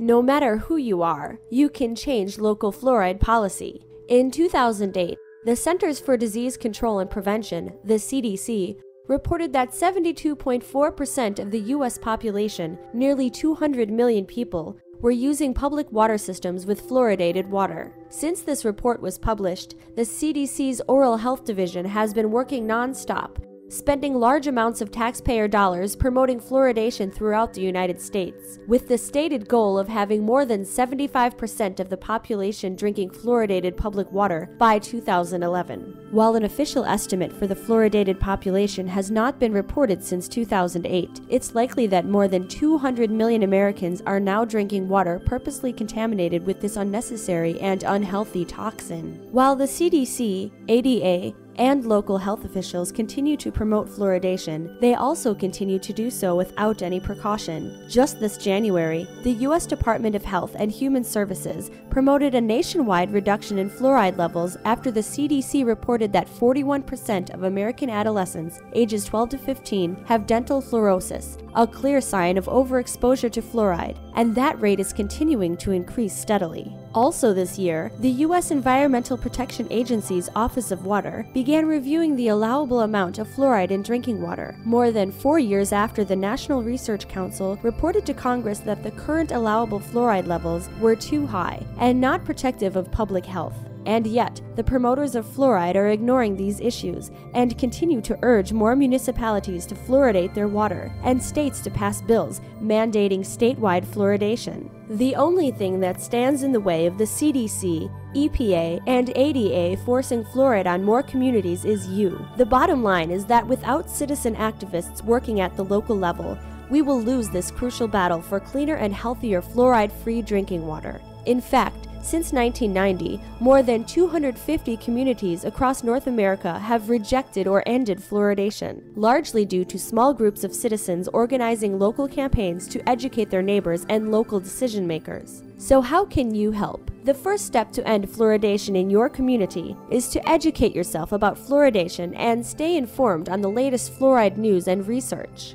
No matter who you are, you can change local fluoride policy. In 2008, the Centers for Disease Control and Prevention, the CDC, reported that 72.4% of the U.S. population, nearly 200 million people, were using public water systems with fluoridated water. Since this report was published, the CDC's Oral Health Division has been working non-stop, spending large amounts of taxpayer dollars promoting fluoridation throughout the United States, with the stated goal of having more than 75% of the population drinking fluoridated public water by 2011. While an official estimate for the fluoridated population has not been reported since 2008, it's likely that more than 200 million Americans are now drinking water purposely contaminated with this unnecessary and unhealthy toxin. While the CDC, ADA, and local health officials continue to promote fluoridation, they also continue to do so without any precaution. Just this January, the U.S. Department of Health and Human Services promoted a nationwide reduction in fluoride levels after the CDC reported that 41% of American adolescents ages 12 to 15 have dental fluorosis, a clear sign of overexposure to fluoride, and that rate is continuing to increase steadily. Also this year, the U.S. Environmental Protection Agency's Office of Water began reviewing the allowable amount of fluoride in drinking water, more than 4 years after the National Research Council reported to Congress that the current allowable fluoride levels were too high and not protective of public health. And yet, the promoters of fluoride are ignoring these issues and continue to urge more municipalities to fluoridate their water and states to pass bills mandating statewide fluoridation. The only thing that stands in the way of the CDC, EPA, and ADA forcing fluoride on more communities is you. The bottom line is that without citizen activists working at the local level, we will lose this crucial battle for cleaner and healthier fluoride-free drinking water. In fact, since 1990, more than 250 communities across North America have rejected or ended fluoridation, largely due to small groups of citizens organizing local campaigns to educate their neighbors and local decision makers. So how can you help? The first step to end fluoridation in your community is to educate yourself about fluoridation and stay informed on the latest fluoride news and research.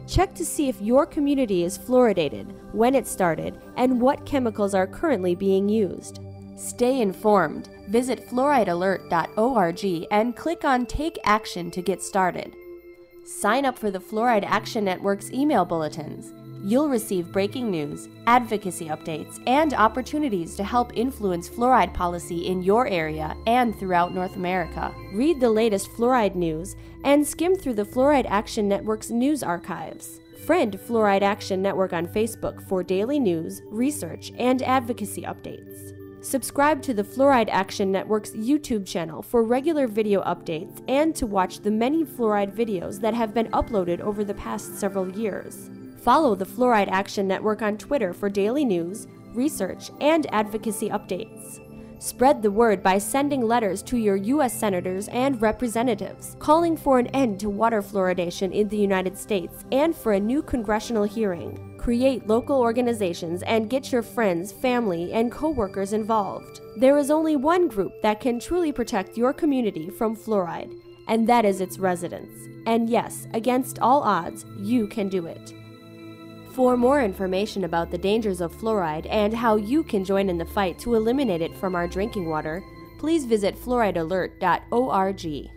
Check to see if your community is fluoridated, when it started, and what chemicals are currently being used. Stay informed. Visit fluoridealert.org and click on Take Action to get started. Sign up for the Fluoride Action Network's email bulletins. You'll receive breaking news, advocacy updates, and opportunities to help influence fluoride policy in your area and throughout North America. Read the latest fluoride news and skim through the Fluoride Action Network's news archives. Friend Fluoride Action Network on Facebook for daily news, research, and advocacy updates. Subscribe to the Fluoride Action Network's YouTube channel for regular video updates and to watch the many fluoride videos that have been uploaded over the past several years. Follow the Fluoride Action Network on Twitter for daily news, research, and advocacy updates. Spread the word by sending letters to your U.S. senators and representatives, calling for an end to water fluoridation in the United States and for a new congressional hearing. Create local organizations and get your friends, family, and co-workers involved. There is only one group that can truly protect your community from fluoride, and that is its residents. And yes, against all odds, you can do it. For more information about the dangers of fluoride and how you can join in the fight to eliminate it from our drinking water, please visit fluoridealert.org.